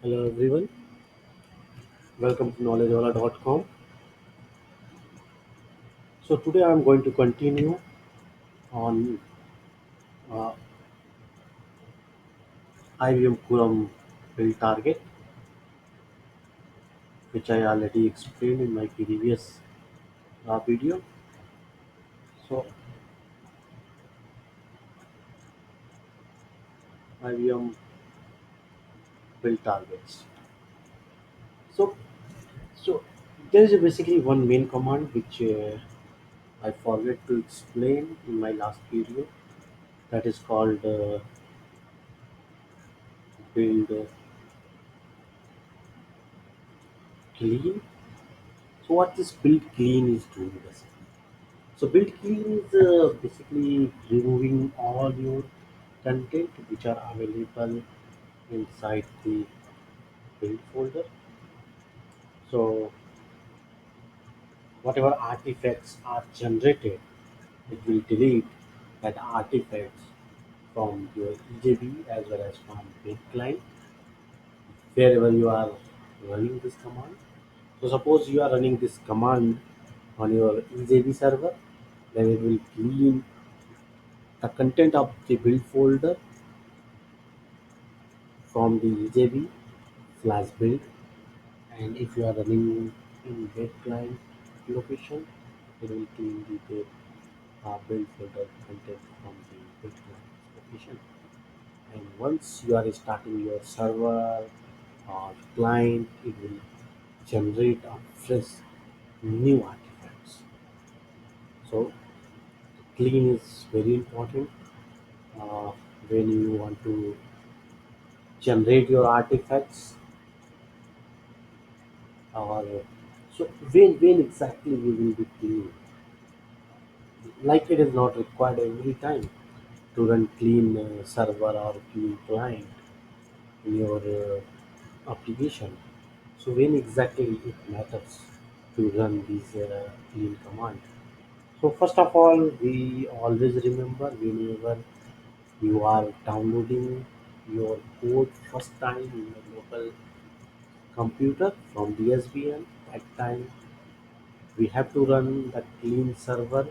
Hello everyone, welcome to knowledgeola.com. So today I'm going to continue on uh, IBM Cúram Target, which I already explained in my previous video. So IBM build targets. So so there is basically one main command which I forget to explain in my last video. That is called build clean. So what this build clean is doing basically. So build clean is basically removing all your content which are available inside the build folder. So whatever artifacts are generated, it will delete that artifacts from your EJB as well as from build client wherever you are running this command. So suppose you are running this command on your EJB server, then it will clean the content of the build folder from the EJB slash build, and if you are running in web client location, it will clean the build folder content from the web client location. And once you are starting your server or client, it will generate a fresh new artifacts. So clean is very important uh, when you want to generate your artifacts or so when exactly we will be clean, like it is not required every time to run clean server or clean client in your application. So when exactly it matters to run these clean command. So first of all, we always remember whenever you are downloading your code first time in your local computer from DSBN, at time we have to run the clean server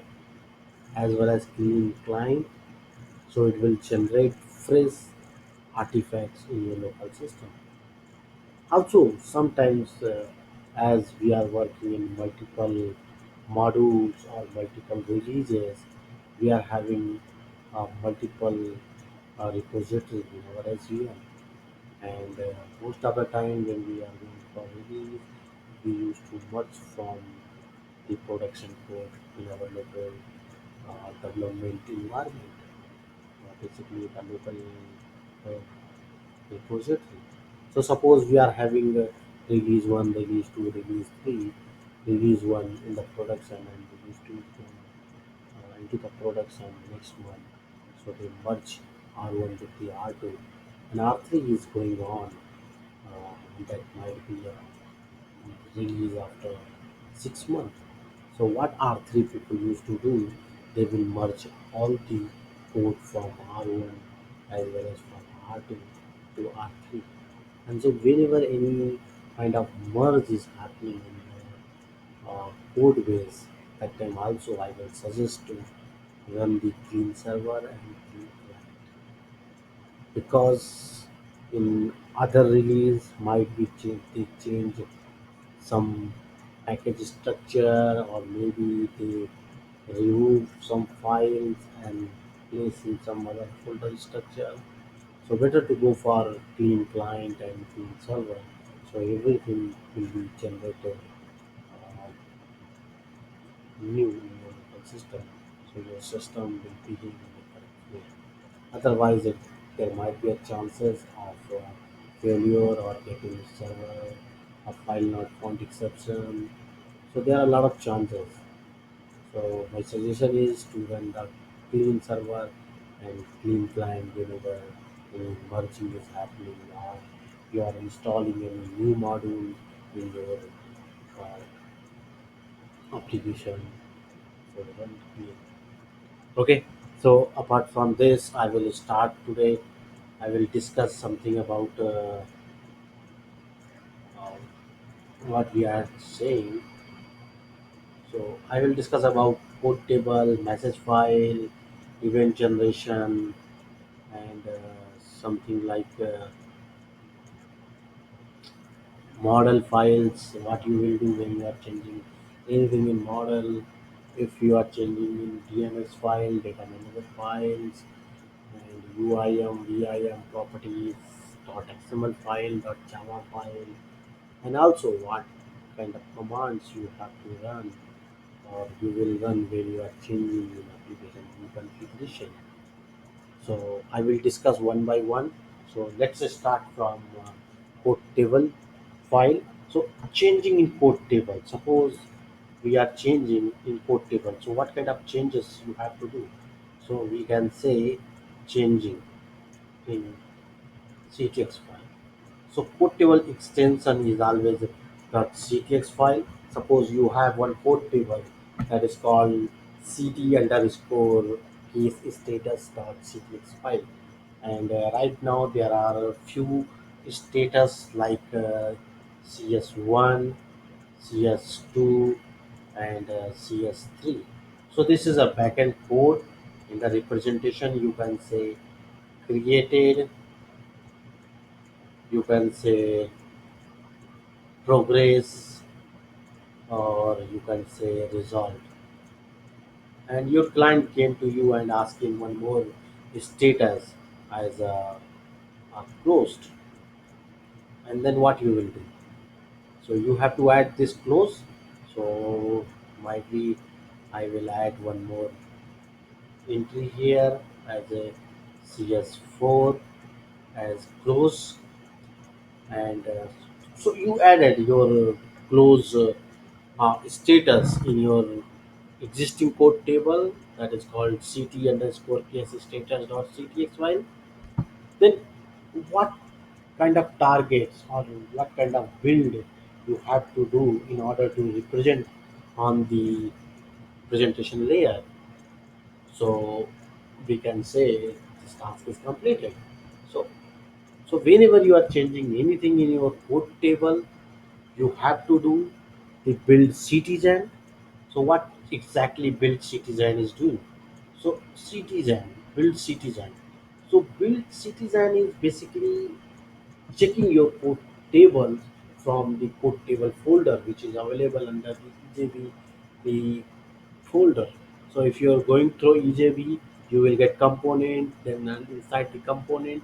as well as clean client, so it will generate fresh artifacts in your local system. Also, sometimes as we are working in multiple modules or multiple releases, we are having multiple repositories in our SVM. And most of the time when we are going for release, we used to merge from the production code in our local development environment, basically the local uh, repository. So suppose we are having release 1, release 2, release 3, release 1 in the production and release 2 into the production next month. So they merge R1 with the R2 and R3 is going on. That might be a release after 6 months. So what R3 people used to do, they will merge all the code from R1 as well as from R2 to R3. And so whenever any kind of merge is happening in the code base, that time also I will suggest to run the clean server and clean client, because in other release might be they change some package structure, or maybe they remove some files and place in some other folder structure. So better to go for clean client and clean server. So everything will be generated uh, new in your local system. So your system will behave in the correct way. Otherwise, there might be a chances of failure or getting server, a file not found exception. So there are a lot of chances. So my suggestion is to run the clean server and clean client whenever any merging is happening or you are installing any new module in your uh, application. So run clean. Okay. So apart from this, I will start today. I will discuss something about what we are saying. So I will discuss about code table, message file, event generation, and something like model files. What you will do when you are changing anything in model, if you are changing in DNS file, data manager files, and UIM, VIM properties, .xml file, .java file, and also what kind of commands you have to run or you will run when you are changing in application configuration. So I will discuss one by one. So let's start from code table file. So changing in code table. Suppose we are changing in code table. So what kind of changes you have to do? So we can say changing in CTX file. So code table extension is always a .ctx file. Suppose you have one code table that is called ct underscore case status .ctx file, and right now there are a few status like cs1, cs2, and cs3. So this is a backend code. In the representation you can say created, you can say progress, or you can say result, and your client came to you and asking one more status as a closed, and then what you will do? So you have to add this close. So might be I will add one more entry here as a cs4 as close, and so you added your close status in your existing code table that is called ct underscore case status dot ctx file. Then what kind of targets or what kind of build you have to do in order to represent on the presentation layer? So we can say this task is completed. So so whenever you are changing anything in your code table, you have to do the build citizen. So what exactly build citizen is doing? So citizen, build citizen. So build citizen is basically checking your code table from the code table folder which is available under the EJB the folder. So if you are going through EJB, you will get component. Then inside the component,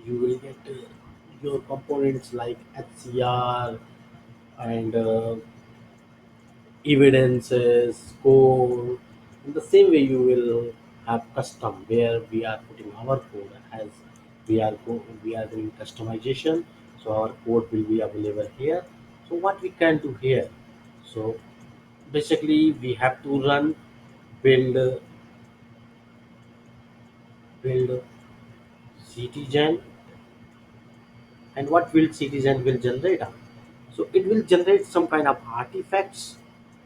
you will get your components like HCR and evidences, code. In the same way, you will have custom where we are putting our code as we are doing customization. So our code will be available here. So what we can do here? So basically, we have to run build build citizen, and what will citizen will generate? So it will generate some kind of artifacts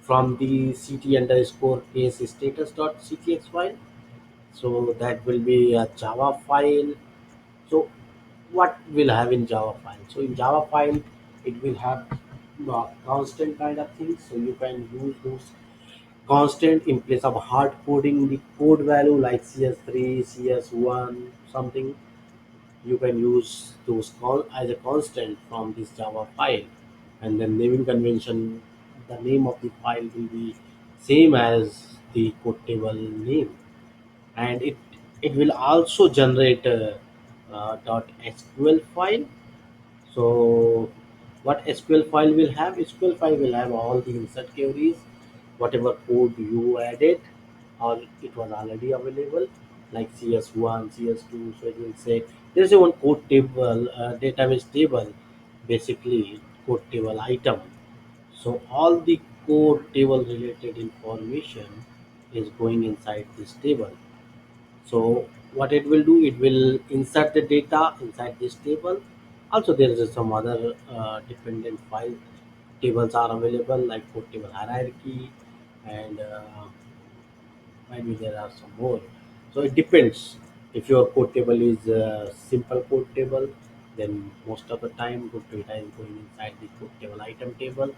from the ct underscore case status dot ctx file. So that will be a Java file. So what will have in Java file? So in Java file, it will have constant kind of things. So you can use those constant in place of hard coding the code value like CS3, CS1, something. You can use those as a constant from this Java file, and then naming convention. The name of the file will be same as the code table name, and it will also generate a, .sql file. So what SQL file will have? SQL file will have all the insert queries, whatever code you added or it was already available, like CS1, CS2. So it will say there's a one code table, database table, basically code table item. So all the code table related information is going inside this table. So what it will do, it will insert the data inside this table. Also, there is some other dependent file tables are available like code table hierarchy, and maybe there are some more. So it depends. If your code table is a simple code table, then most of the time good data is going inside the good table item table.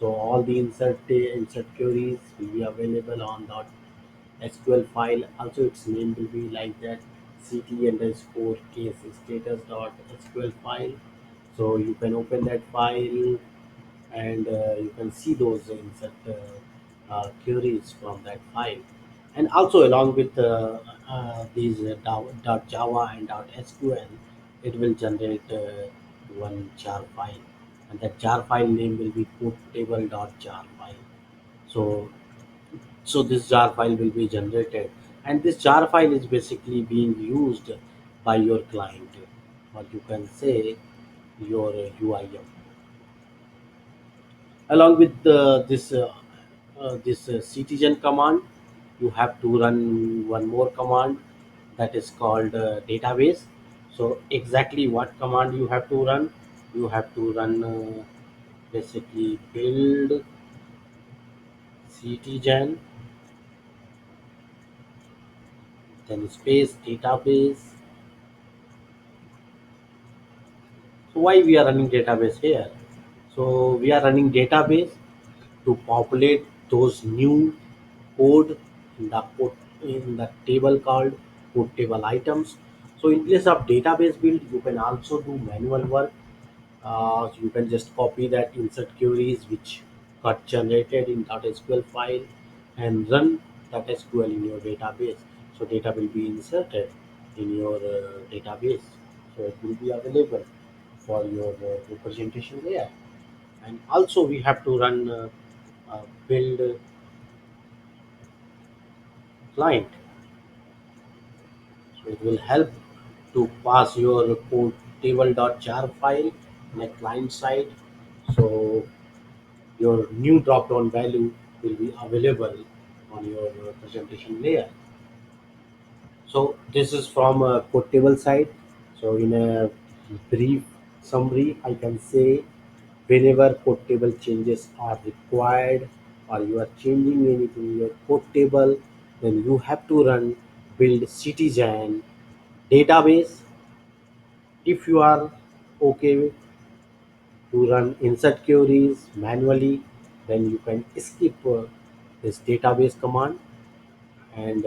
So all the insert queries will be available on dot SQL file. Also, its name will be like that, ct underscore case status dot SQL file. So you can open that file and you can see those insert queries from that file. And also along with these .java and .sql, it will generate one jar file, and that jar file name will be code table.jar file. So this jar file will be generated, and this jar file is basically being used by your client, or you can say your UIM. Along with this citizen command, you have to run one more command that is called database. So exactly what command you have to run? You have to run basically build citizen, then space database. So why we are running database here? So we are running database to populate those new code in the table called code table items. So in place of database build, you can also do manual work. You can just copy that insert queries which got generated in .sql file and run .sql in your database. So data will be inserted in your database. So it will be available for your representation there. And also we have to run build client. So it will help to pass your code table.jar file in a client side. So your new drop down value will be available on your presentation layer. So this is from a code table side. So in a brief summary, I can say whenever code table changes are required or you are changing anything in your code table, then you have to run build citizen database. If you are okay to run insert queries manually, then you can skip this database command. And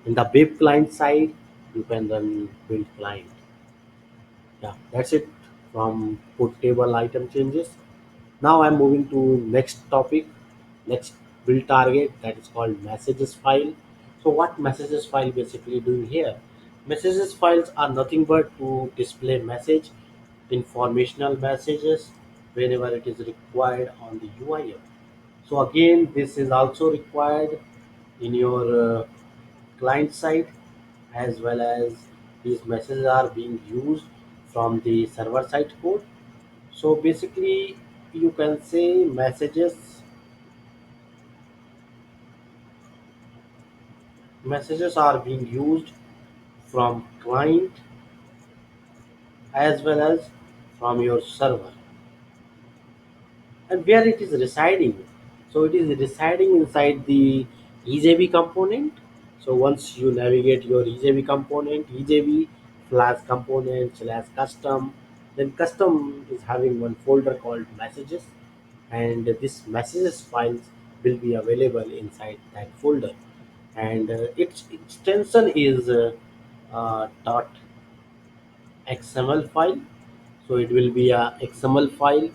in the web client side, you can run build client. Yeah, that's it from put table item changes. Now I'm moving to next topic, next build target, that is called messages file. So what messages file basically doing here? Messages files are nothing but to display message, informational messages whenever it is required on the UIM. So again, this is also required in your client side, as well as these messages are being used from the server side code. So basically, you can say messages are being used from client as well as from your server, and where it is residing. So it is residing inside the EJB component. So once you navigate your EJB component, EJB flash component slash custom, then custom is having one folder called messages, and this messages files will be available inside that folder. And its extension is dot XML file. So it will be a XML file.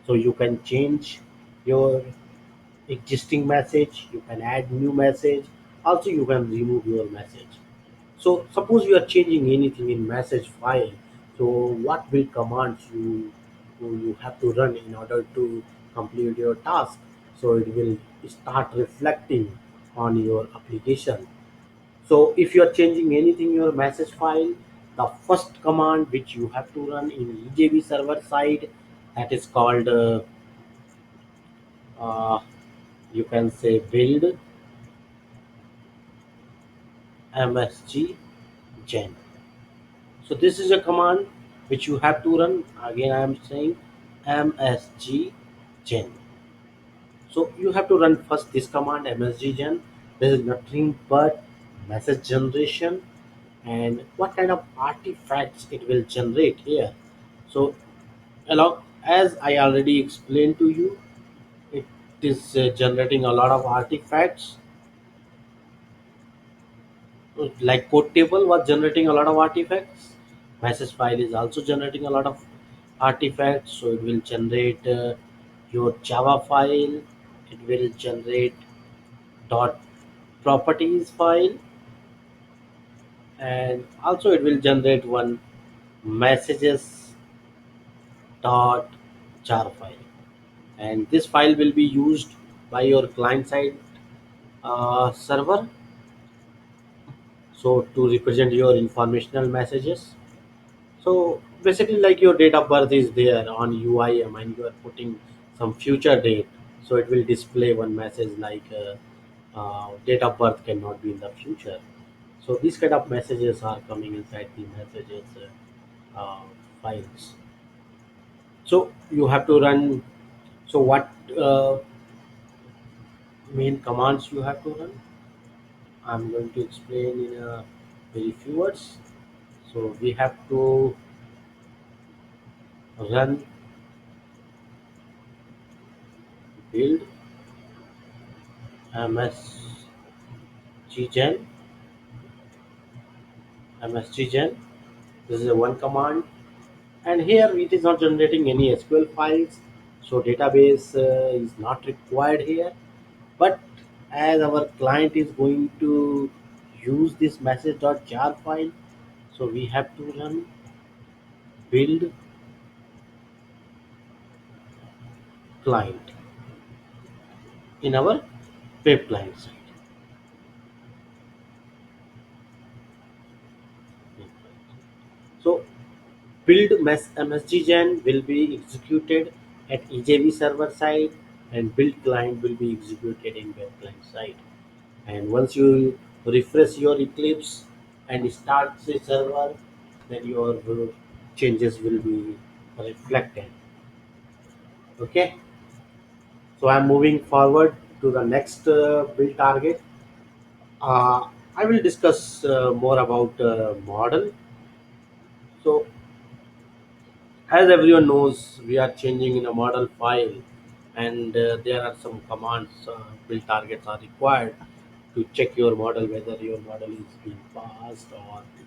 So you can change your existing message, you can add new message, also you can remove your message. So suppose you are changing anything in message file, so what will commands you have to run in order to complete your task? So it will start reflecting on your application. So if you are changing anything in your message file, the first command which you have to run in EJB server side, that is called uh, you can say build msg gen. So this is a command which you have to run. Again, I am saying msg gen. So you have to run first this command msg gen. This is nothing but message generation. and what kind of artifacts it will generate here. So along, as I already explained to you, it is generating a lot of artifacts. Like code table was generating a lot of artifacts, message file is also generating a lot of artifacts. So it will generate your Java file, it will generate dot properties file, and also it will generate one messages dot jar file, and this file will be used by your client side server, so to represent your informational messages. So basically, like your date of birth is there on UIM and you are putting some future date, so it will display one message like date of birth cannot be in the future. So these kind of messages are coming inside the messages files. So you have to run. So what main commands you have to run? I'm going to explain in a very few words. So we have to run build msggen msggen. This is a one command, and here it is not generating any SQL files, so database is not required here. But as our client is going to use this message.jar file, so we have to run build client in our web client side. So build msggen will be executed at EJB server side, and build client will be executed in web client side. And once you refresh your Eclipse and start the server, then your changes will be reflected. Okay, so I'm moving forward to the next build target. I will discuss more about model. So as everyone knows, we are changing in a model file, and there are some commands, build targets are required to check your model whether your model is being passed or is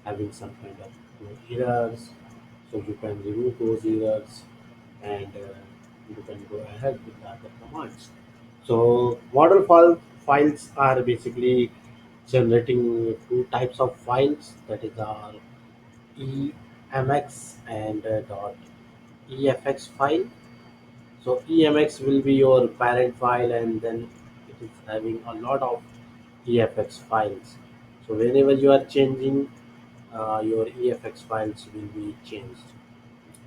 having some kind of errors. So you can remove those errors, and you can go ahead with the other commands. So model files are basically generating two types of files, that is our emx and dot efx file. So emx will be your parent file, and then it is having a lot of efx files. So whenever you are changing, your efx files will be changed.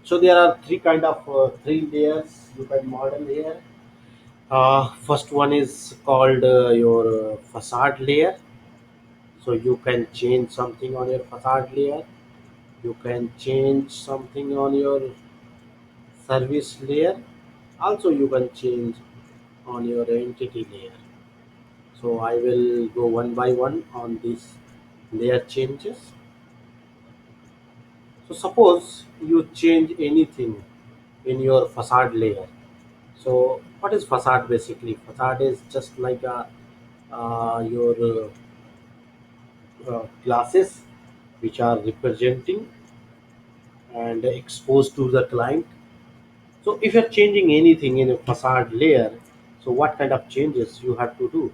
So there are three layers you can model here. First one is called your facade layer. So you can change something on your facade layer. You can change something on your service layer. Also, you can change on your entity layer. So I will go one by one on these layer changes. So suppose you change anything in your facade layer. So what is facade basically? Facade is just like your classes which are representing and exposed to the client. So if you're changing anything in a facade layer, so what kind of changes you have to do?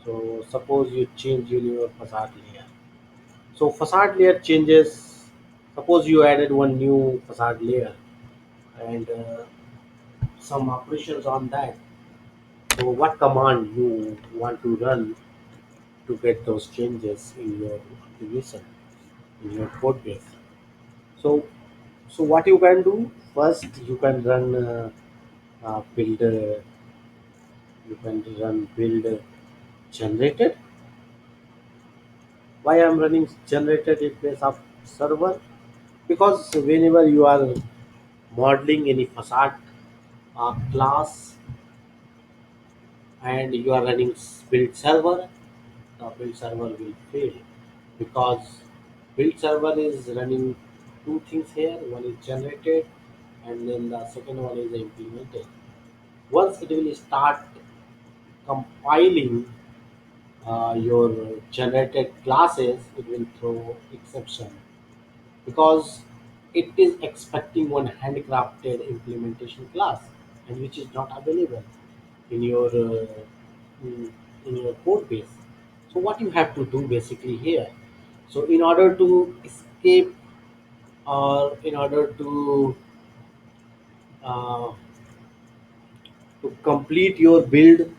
So suppose you change in your facade layer. So facade layer changes. Suppose you added one new facade layer and some operations on that. So what command you want to run to get those changes in your application, in your code base? So what you can do first, you can run build. You can run build generated. Why I'm running generated in place of server? Because whenever you are modeling any facade class and you are running build server, the build server will fail. because build server is running two things here. One is generated, and then the second one is implemented. Once it will start compiling your generated classes, it will throw exception because it is expecting one handcrafted implementation class, and which is not available in your in, in your code base. So what you have to do basically here, so in order to escape or in order uh, to complete your build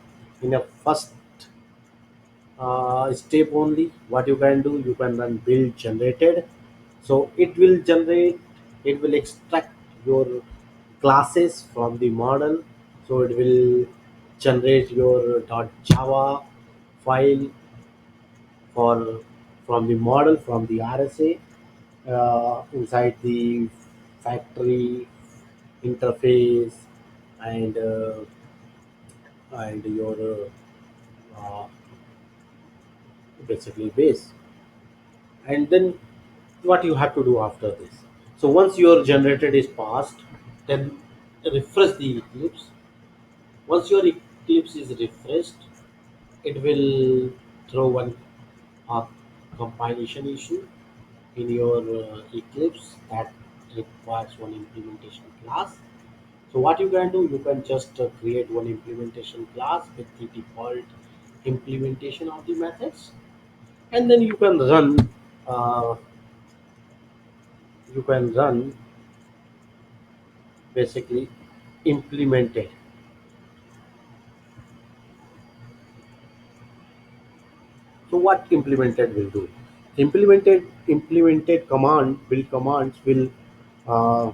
in a first step only, what you can do, you can run build generated. So it will extract your classes from the model. So it will generate your .java file for from the model, from the RSA, inside the factory interface, and your basically base. And then what you have to do after this, so once your generated is passed, then refresh the eclipse. Once your eclipse is refreshed, it will throw one uh, compilation issue in your eclipse that requires one implementation class. So what you can do, you can just create one implementation class with the default implementation of the methods, and then uh, you can run basically implemented. So what implemented will do? Implemented command build commands will uh,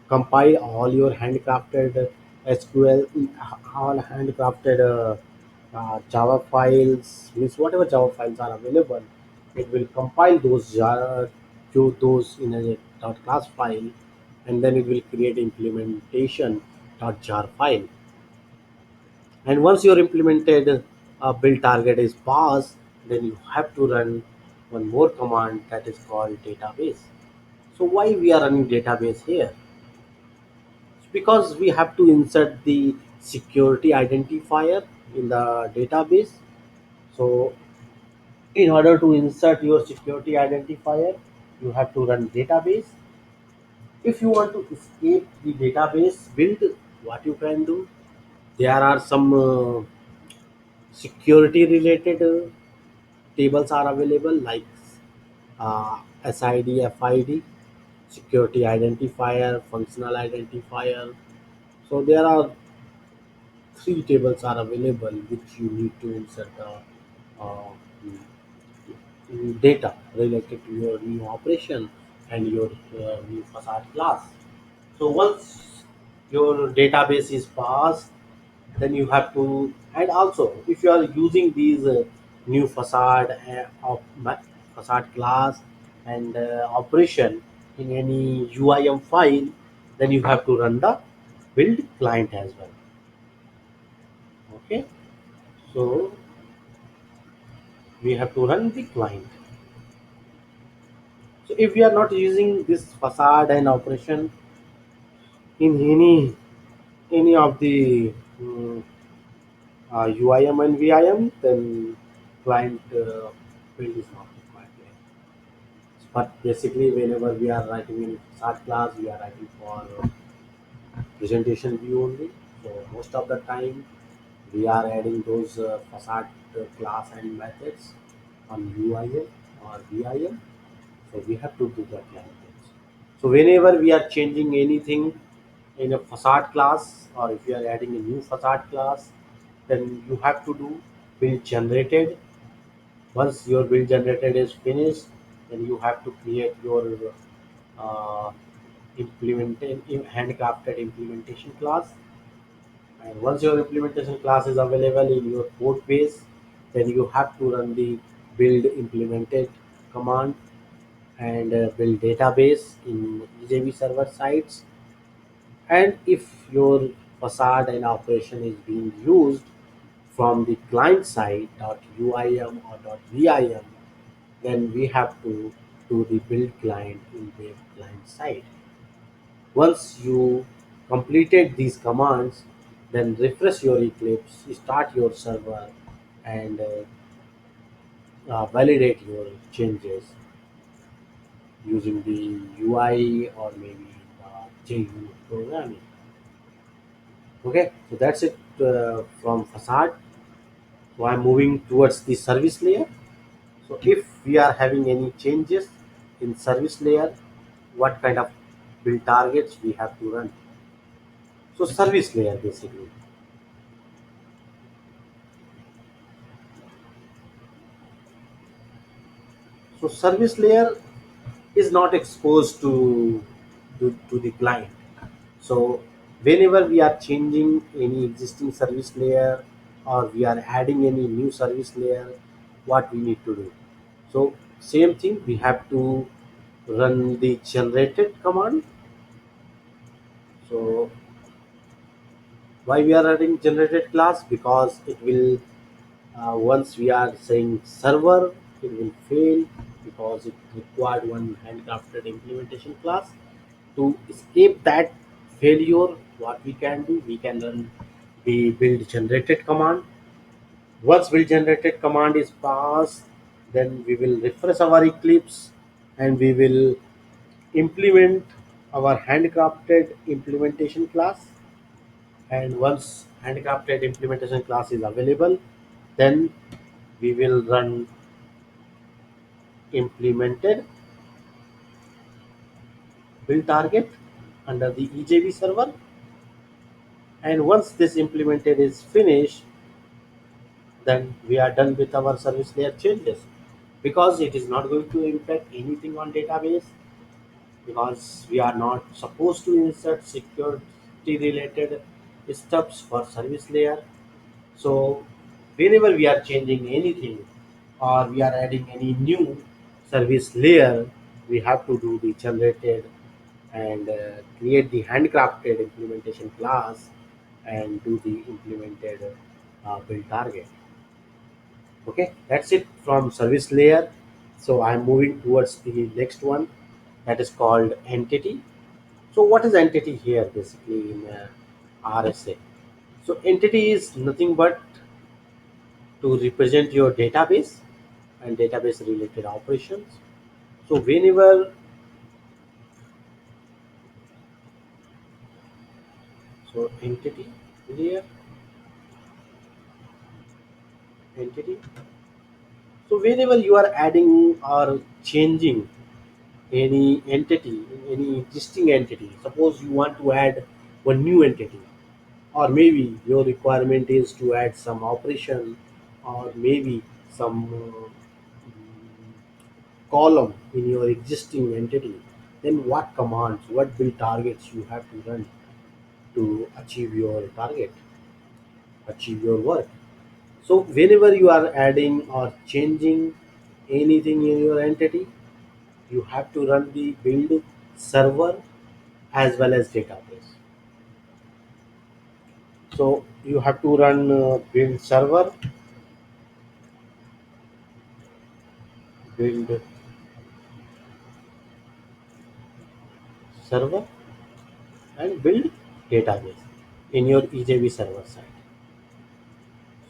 compile all your handcrafted SQL, all handcrafted Java files, means whatever Java files are available, it will compile those to those in a .class file, and then it will create implementation .jar file. And once your implemented build target is passed, then you have to run one more command that is called database. So why we are running database here? Because we have to insert the security identifier in the database. So in order to insert your security identifier, you have to run database. If you want to escape the database build, what you can do, there are some security related tables are available, like SID, FID, security identifier, functional identifier. So there are three tables are available which you need to insert the uh, data related to your new operation and your new facade class. So once your database is passed, then you have to, and also if you are using these new facade facade class and operation in any UIM file, then you have to run the build client as well. Okay, so we have to run the client. So if we are not using this facade and operation in any of the UIM and VIM, then client build is not required there. But basically, whenever we are writing in facade class, we are writing for presentation view only. So most of the time, we are adding those facade class and methods on UIM or VIM. So we have to do that language. So whenever we are changing anything in a facade class, or if you are adding a new facade class, then you have to do build generated. Once your build generated is finished, then you have to create your uh, handcrafted implementation class. And once your implementation class is available in your code base, then you have to run the build implemented command and build database in EJB server sites. And if your facade and operation is being used from the client side .uim or .vim, then we have to do the build client in the client side. Once you completed these commands, then refresh your Eclipse, start your server, and validate your changes using the UI or maybe JU programming. Okay, so that's it from facade. So I'm moving towards the service layer. So if we are having any changes in service layer, what kind of build targets we have to run? So service layer basically. So service layer is not exposed to the client. So whenever we are changing any existing service layer or we are adding any new service layer, what we need to do? So same thing, we have to run the generated command. So why we are running generated class? Because it will once we are saying server, it will fail because it required one handcrafted implementation class. To escape that failure, what we can do, we can run the build generated command. Once build generated command is passed, then we will refresh our Eclipse and we will implement our handcrafted implementation class. And once handcrafted implementation class is available, then we will run implemented build target under the EJB server. And once this implemented is finished, then we are done with our service layer changes, because it is not going to impact anything on database, because we are not supposed to insert security related steps for service layer. So whenever we are changing anything or we are adding any new service layer, we have to do the generated and create the handcrafted implementation class and do the implemented build target. Okay, that's it from service layer. So I'm moving towards the next one, that is called entity. So what is entity here basically in RSA? So entity is nothing but to represent your database and database related operations. So whenever, so entity here, entity. So whenever you are adding or changing any entity, any existing entity, suppose you want to add one new entity, or maybe your requirement is to add some operation, or maybe some column in your existing entity, then what commands, what build targets you have to run to achieve your target, achieve your work. So whenever you are adding or changing anything in your entity, you have to run the build server as well as database. So you have to run build server, build server, and build database in your EJB server side.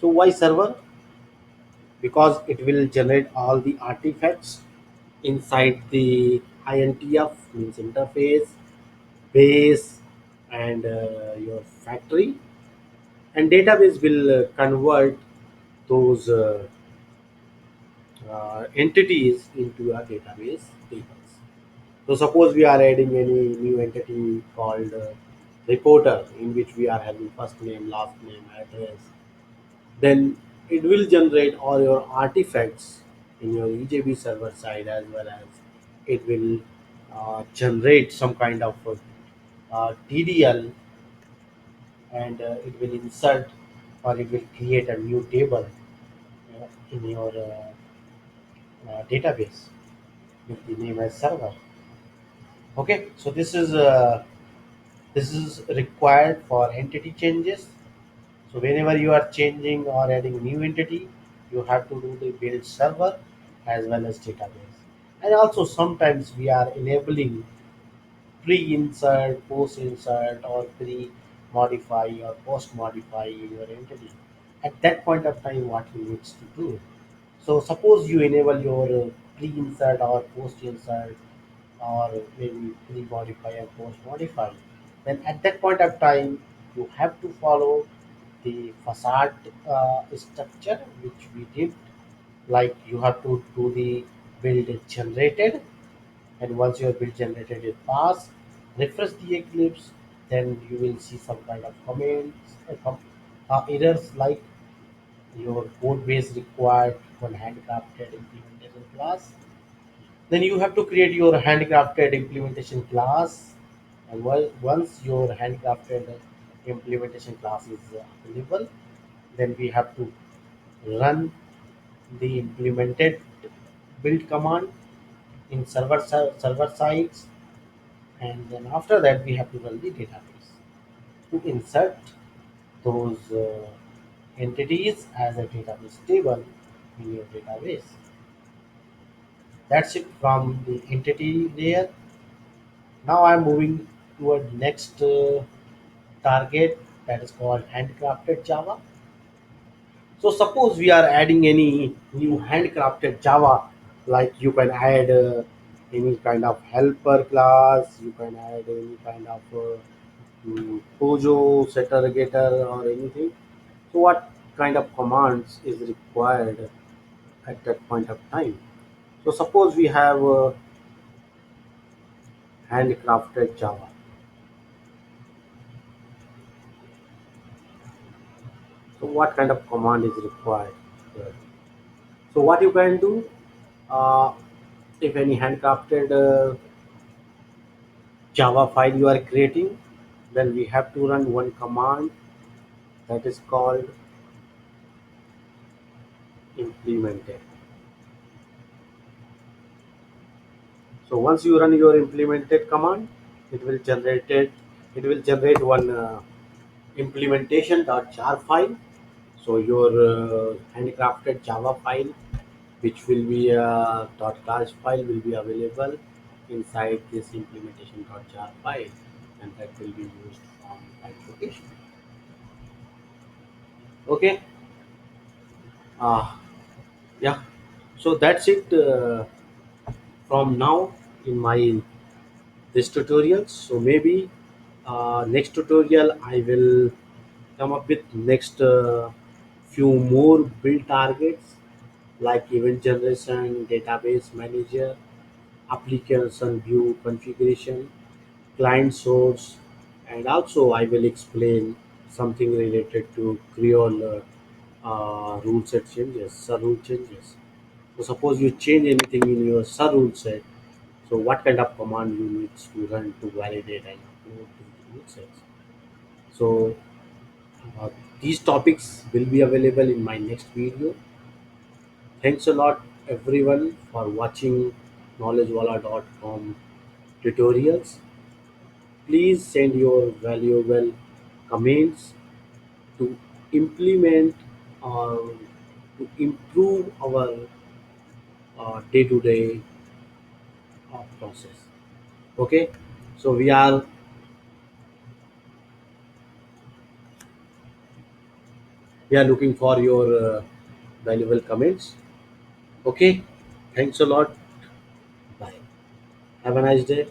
So why server? Because it will generate all the artifacts inside the INTF, means interface, base, and your factory, and database will convert those entities into a database tables. So suppose we are adding any new entity called reporter, in which we are having first name, last name, address, then it will generate all your artifacts in your EJB server side, as well as it will generate some kind of TDL, and it will insert or it will create a new table in your database with the name as server. Okay, so this is required for entity changes. So whenever you are changing or adding new entity, you have to do the build server as well as database. And also sometimes we are enabling pre-insert, post-insert, or pre-modify or post-modify your entity. At that point of time, what you need to do. So suppose you enable your pre-insert or post-insert or maybe pre-modify or post-modify. Then at that point of time, you have to follow the facade structure which we did. Like you have to do the build generated, and once your build generated is passed, refresh the Eclipse, then you will see some kind of comments, errors like your code base required one handcrafted implementation class. Then you have to create your handcrafted implementation class, and once your handcrafted implementation class is available, then we have to run the implemented build command in server sides, and then after that we have to run the database to insert those entities as a database table in your database. That's it from the entity layer. Now I'm moving toward next target, that is called handcrafted Java. So suppose we are adding any new handcrafted Java, like you can add any kind of helper class, you can add any kind of Pojo, setter, getter, or anything. So what kind of commands is required at that point of time? So suppose we have handcrafted Java. So what kind of command is required here? So what you can do, uh, if any handcrafted Java file you are creating, then we have to run one command that is called implemented. So once you run your implemented command, it will generate one implementation.jar file. So your handcrafted Java file, which will be a .class file, will be available inside this implementation.jar file, and that will be used on application. Okay. Yeah. So that's it from now in my this tutorial. So maybe next tutorial I will come up with next few more build targets like event generation, database manager, application view configuration, client source, and also I will explain something related to Creole rule set changes, sub rule changes. So suppose you change anything in your sub rule set, so what kind of command you need to run to validate and upload to the rule sets. So uh, these topics will be available in my next video. Thanks a lot everyone for watching knowledgewala.com tutorials. Please send your valuable comments to implement or to improve our day-to-day process. Okay, so we are looking for your valuable comments. Okay, thanks a lot. Bye. Have a nice day.